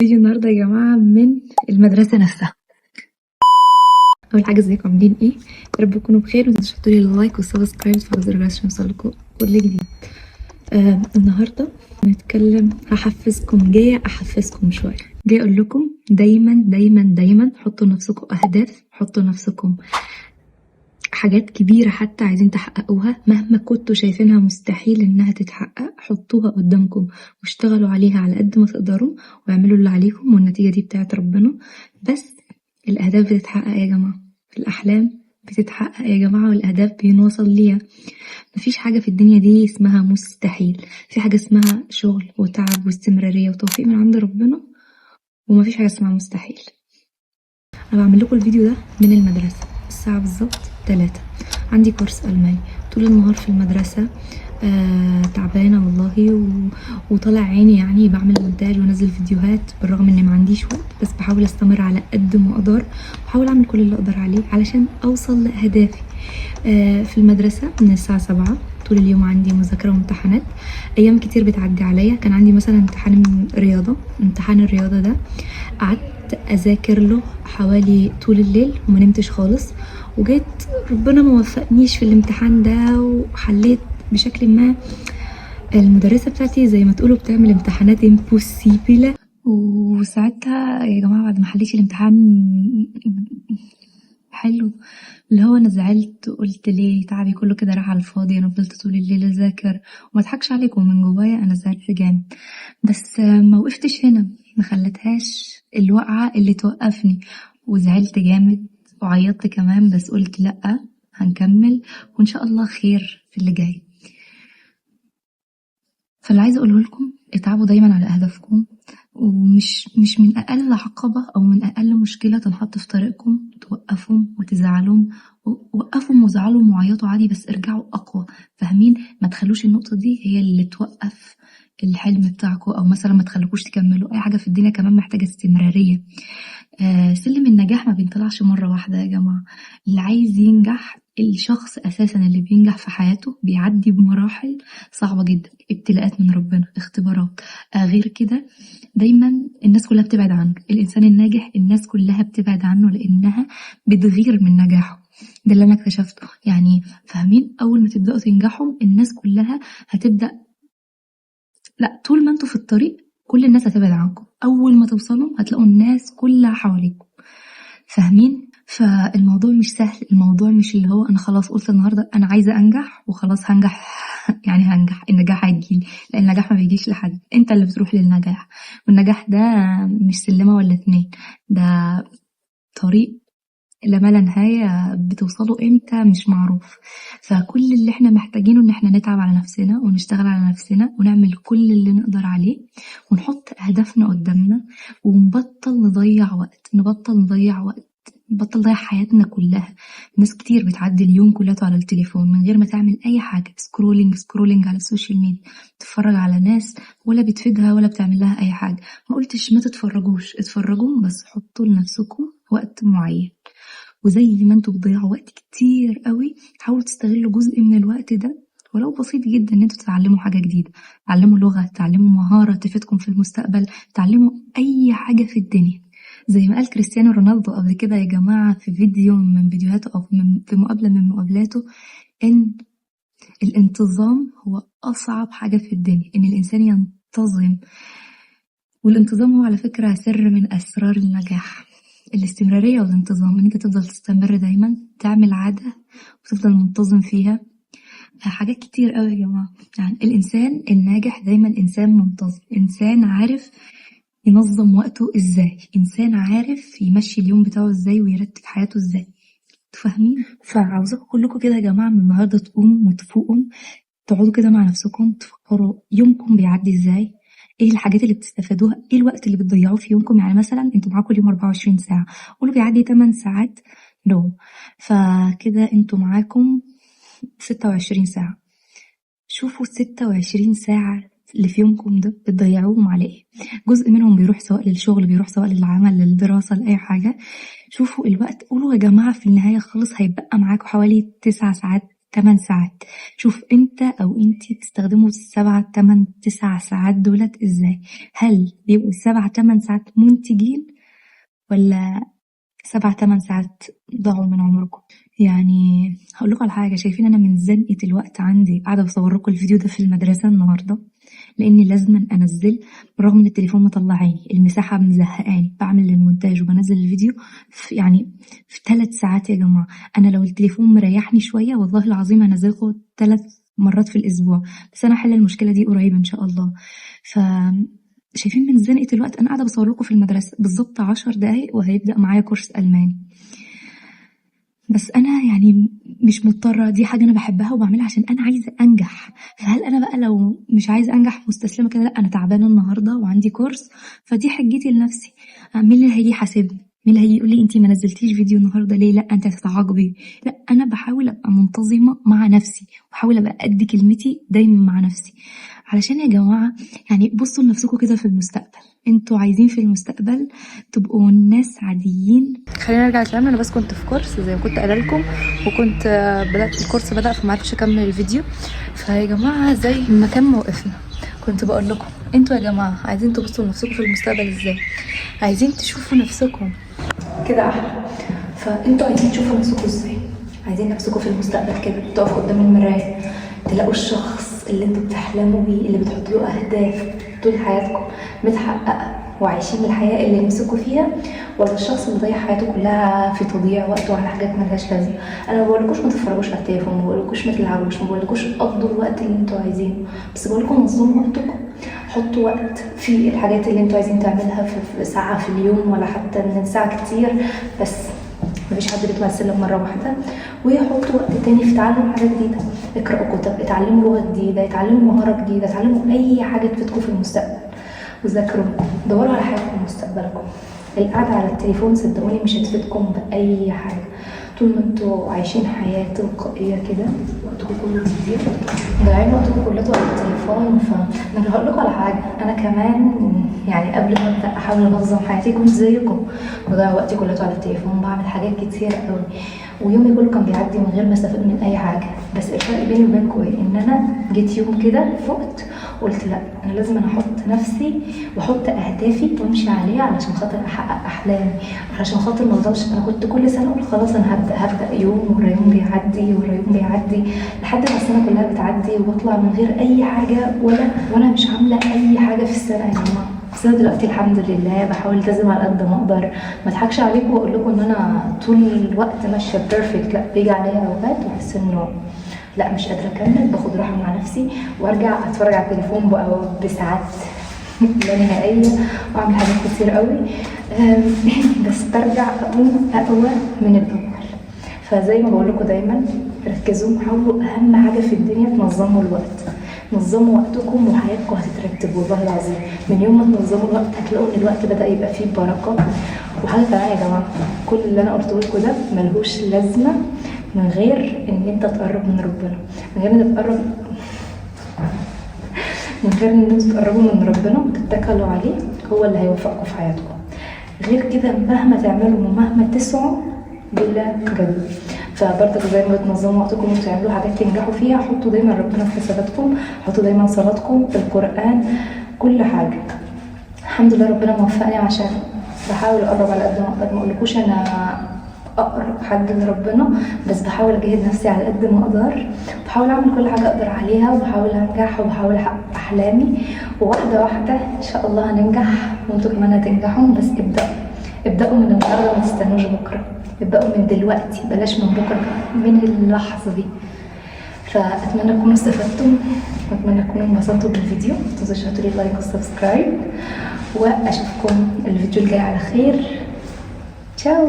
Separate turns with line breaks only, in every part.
فيديو النهارده يا جماعه من المدرسه نفسها. اول حاجه ازيكم عاملين ايه؟ يا رب تكونوا بخير، ومتنسوش تحطوا لي اللايك والسبسكرايب وتفعلوا زر الجرس عشان يوصلكوا كل جديد. النهارده جايه احفزكم شويه، جاي اقول لكم دايما دايما دايما حطوا لنفسكم اهداف، حطوا لنفسكم حاجات كبيرة حتى عايزين تحققوها، مهما كنتوا شايفينها مستحيل انها تتحقق حطوها قدامكم واشتغلوا عليها على قد ما تقدروا، واعملوا اللي عليكم، والنتيجة دي بتاعت ربنا. بس الأهداف بتتحقق يا جماعة، الأحلام بتتحقق يا جماعة، والأهداف بنوصل ليها. مفيش حاجة في الدنيا دي اسمها مستحيل، في حاجة اسمها شغل وتعب واستمرارية وتوفيق من عند ربنا، ومفيش حاجة اسمها مستحيل. أنا بعمل لكم الفيديو ده من المدرسة الساعة بالظبط 3، عندي كورس ألماني طول النهار في المدرسة. تعبانة والله وطلع عيني، يعني بعمل مونتاج وانزل فيديوهات بالرغم اني ما عنديش وقت، بس بحاول استمر على قد ما اقدر، بحاول اعمل كل اللي اقدر عليه علشان اوصل لاهدافي. في المدرسة من الساعة 7 طول اليوم عندي مذاكرة وامتحانات. ايام كتير بتعدي عليا، كان عندي مثلا امتحان الرياضة ده قعدت اذاكر له حوالي طول الليل وما نمتش خالص، وجيت ربنا ما وفقنيش في الامتحان ده وحليت بشكل ما. المدرسة بتاعتي زي ما تقولوا بتعمل امتحانات امبوسيبلة، وساعتها يا جماعة بعد ما حليت الامتحان حلو، اللي هو انا زعلت، قلت ليه تعبي كله كده راح على الفاضي، انا فضلت طول الليل اذاكر. وما اضحكش عليكم، من جوايا انا زعلت جامد، بس ما وقفتش هنا، ما خلتهاش الوقعة اللي توقفني، وزعلت جامد وعيطت كمان، بس قلت لأ، هنكمل وإن شاء الله خير في اللي جاي. فاللي عايزة أقوله لكم، اتعبوا دايما على أهدافكم، ومش من أقل عقبة أو من أقل مشكلة تنحط في طريقكم توقفوا وتزعلوا، وقفوا وزعلوا وعيطوا عادي، بس ارجعوا أقوى. فاهمين؟ ما تخلوش النقطة دي هي اللي توقف الحلم بتاعكم، أو مثلا ما تخلوكوش تكملوا أي حاجة في الدنيا. كمان محتاجة استمرارية. سلم النجاح ما بينطلعش مرة واحدة يا جماعة. اللي عايز ينجح، الشخص أساسا اللي بينجح في حياته بيعدي بمراحل صعبة جدا، ابتلاءات من ربنا، اختبارات. غير كده دايما الناس كلها بتبعد عنه، الإنسان الناجح الناس كلها بتبعد عنه لأنها بتغير من نجاحه. ده اللي أنا اكتشفته يعني. فاهمين؟ أول ما تبدأوا تنجحوا الناس كلها هتبدأ، لا، طول ما انتوا في الطريق كل الناس هتبعد عنكم، أول ما توصلوا هتلاقوا الناس كلها حواليكم. فاهمين؟ فالموضوع مش سهل، الموضوع مش اللي هو انا خلاص قلت النهارده انا عايزه انجح وخلاص هنجح يعني هنجح، النجاح هيجيلي. لان النجاح ما بيجيش لحد، انت اللي بتروح للنجاح. والنجاح ده مش سلمه ولا اتنين، ده طريق لا لا نهاية، بتوصلوا امتى مش معروف. فكل اللي احنا محتاجينه ان احنا نتعب على نفسنا ونشتغل على نفسنا ونعمل كل اللي نقدر عليه، ونحط اهدافنا قدامنا، ونبطل نضيع وقت، نبطل نضيع حياتنا كلها. ناس كتير بتعدي اليوم كلته على التليفون من غير ما تعمل اي حاجة، سكرولينج على السوشيال ميديا، تتفرج على ناس ولا بتفيدها ولا بتعمل لها اي حاجة. ما قلتش ما تتفرجوش، اتفرجوا، بس حطوا لنفسكم وقت معين. وزي ما انتوا بتضيعوا وقت كتير قوي، حاولوا تستغلوا جزء من الوقت ده ولو بسيط جدا، ان انتوا تتعلموا حاجة جديدة، تعلموا لغة، تعلموا مهارة تفيدكم في المستقبل، تعلموا اي حاجة في الدنيا. زي ما قال كريستيانو رونالدو قبل كده يا جماعة في فيديو من فيديوهاته، او في مقابلة من مقابلاته، ان الانتظام هو اصعب حاجة في الدنيا، ان الانسان ينتظم. والانتظام هو على فكرة سر من اسرار النجاح. الاستمرارية والانتظام، ان انت تفضل تستمر دايما، تعمل عادة وتفضل منتظم فيها. حاجات كتير قوي يا جماعة. يعني الانسان الناجح دايما انسان منتظم، انسان عارف ينظم وقته ازاي، انسان عارف يمشي اليوم بتاعه ازاي ويرتب حياته ازاي. فاهمين؟ فعاوزاكم كلكم كده يا جماعة من النهاردة تقوموا وتفوقوا، تقعدوا كده مع نفسكم تفكروا يومكم بيعدي ازاي، ايه الحاجات اللي بتستفادوها، ايه الوقت اللي بتضيعوه في يومكم. يعني مثلا انتوا معاكم اليوم 24 ساعة، قولوا بيعدي 8 ساعات نوم، فكده انتوا معاكم 26 ساعة. شوفوا 26 ساعة اللي في يومكم ده بتضيعوهم على ايه. جزء منهم بيروح سواء للشغل، بيروح سواء للعمل، للدراسة، لأي حاجة. شوفوا الوقت، قولوا يا جماعة في النهاية خالص هيبقى معاكم حوالي 9 ساعات 8 ساعات. شوف انت او انتي بتستخدموا 7 8 9 ساعات دولت ازاي؟ هل بيبقوا 7 8 ساعات منتجين ولا 7 8 ساعات ضاعوا من عمركم؟ يعني هقول لكم على حاجه، شايفين انا من زنقه الوقت عندي قاعده بصور لكم الفيديو ده في المدرسه النهارده لاني لازم انزل، برغم ان التليفون مطلعاني المساحه مزهقاني، بعمل المونتاج وبنزل الفيديو في 3 ساعات يا جماعه. انا لو التليفون مريحني شويه والله العظيم هنزلكم 3 مرات في الاسبوع، بس انا هحل المشكله دي قريب ان شاء الله. ف شايفين من زنقه الوقت انا قاعده بصور لكم في المدرسه بالظبط 10 دقايق وهيبدا معايا كورس الماني، بس انا يعني مش مضطره، دي حاجه انا بحبها وبعملها عشان انا عايزه انجح. فهل انا بقى لو مش عايزه انجح مستسلمه كده؟ لا، انا تعبانه النهارده وعندي كورس، فدي حجتي لنفسي. مين اللي هيجي يحاسبني؟ مين اللي هيجي يقول لي انتي ما نزلتيش فيديو النهارده ليه؟ لا انت هتتعاقبي. لا، انا بحاول ابقى منتظمه مع نفسي وبحاول ابقى قد كلمتي دايما مع نفسي. علشان يا جماعه يعني بصوا لنفسكم كده في المستقبل، انتوا عايزين في المستقبل تبقوا ناس عاديين. خلينا نرجع لكلامنا. انا بس كنت في كورس زي ما كنت قايله لكم، وكنت بدات الكورس فما عرفتش اكمل الفيديو. فيا جماعه زي ما كان موقفنا كنت بقول لكم، انتوا يا جماعه عايزين تبصوا لنفسكم في المستقبل ازاي؟ عايزين تشوفوا نفسكم كده احلى. فانتوا عايزين تشوفوا نفسكم ازاي؟ عايزين نفسكم في المستقبل كده تقفوا قدام المرايه تلاقوا الشخص اللي انتوا بتحلموا بيه، اللي بتحطوا له اهداف طول حياتكم متحققه وعايشين الحياه اللي نفسكم فيها، ولا الشخص اللي ضيع حياته كلها في تضييع وقته على حاجات ملهاش لازمه؟ انا ما بقولكوش ما تتفرجوش على التليفون، ما بقولكوش ما تلعبوش، ما بقولكوش قضوا الوقت اللي انتوا عايزينه، بس بقولكم نظموا وقتكم. حطوا وقت في الحاجات اللي انتوا عايزين تعملها في ساعه في اليوم، ولا حتى من ساعه كتير، بس مفيش حد بيطلع السلم مرة واحدة. ويحطوا وقت تاني في تعلم حاجة جديدة، اقرأوا كتب، اتعلموا لغة جديدة، اتعلموا مهارة جديدة، اتعلموا أي حاجة تفيدكم في المستقبل، وذاكروا. دوروا على حياتكم ومستقبلكم. القعدة على التليفون صدقوني مش هتفيدكم بأي حاجة. طول ما انتوا عايشين حياة تلقائية كده وقتكم كله كتير ضايعين وقتكم كله على التليفون. فانا هقول لكم على حاجة، انا كمان يعني قبل ما ابدا احاول انظم حياتي كنت زيكم بضيع وقتي كله على التليفون، بعمل حاجات كتير قوي ويومي كله كان بيعدي من غير ما استفاد من اي حاجة. بس الفرق بيني وبينكم ايه؟ ان انا جيت يوم كده فقت قلت لا، انا لازم احط نفسي واحط اهدافي وامشي عليها علشان خاطر احقق احلامي، علشان خاطر ما افضلش. انا كنت كل سنه اقول خلاص انا هبدا يوم ورا يوم بيعدي ورا يوم بيعدي لحد ما السنه كلها بتعدي وبطلع من غير اي حاجه، وانا مش عامله اي حاجه في السنه يا جماعه. بس انا دلوقتي الحمد لله بحاول التزم على قد ما اقدر، ما اضحكش عليكم واقول لكم ان انا طول الوقت ماشيه بيرفكت، لا، بيجي عليا اوقات واحس انه لا مش قادره اكمل، باخد راحه مع نفسي وارجع اتفرج على التليفون بقى بساعات لا نهائيه واعمل حاجات كتير قوي، بس برجع اقوم اقوى من الاول. فزي ما بقول لكم دايما ركزوا، حاولوا اهم حاجه في الدنيا تنظموا الوقت. نظموا وقتكم وحياتكم هتترتب والله العظيم. من يوم ما تنظموا الوقت هتلاقوا ان الوقت بدا يبقى فيه بركه. وحاجه كمان يا جماعه، كل اللي انا قلته لكم ده ملهوش لازمه من غير ان انت تقرب من ربنا، من غير ان انت تقرب، من غير ان انتوا تقربوا من ربنا وتتكلوا عليه، هو اللي هيوفقكم في حياتكم. غير كده مهما تعملوا ومهما تسعوا بلا جد. فبرضك زي ما بتنظموا وقتكم وتعملوا حاجات تنجحوا فيها، حطوا دايما ربنا في حساباتكم، حطوا دايما صلاتكم، القرآن، كل حاجة. الحمد لله ربنا موفقني عشان بحاول اقرب على قد ما اقدر. ما اقولكوش انا اقرب حد لربنا، بس بحاول اجهد نفسي على قد ما اقدر، بحاول اعمل كل حاجه اقدر عليها، وبحاول انجح وبحاول احقق احلامي، وواحده واحده ان شاء الله هننجح وانتوا كمان هتنجحوا. بس ابداوا من النهارده، ما تستنوش بكره، ابداوا من دلوقتي، بلاش من بكره، من اللحظه دي. فاتمنى تكونوا استفدتم واتمنى تكونوا انبسطتوا بالفيديو. متنسوش تحطوا لي لايك وسبسكرايب، واشوفكم الفيديو الجاي على خير. تشاو.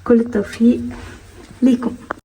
كل التوفيق ليكم.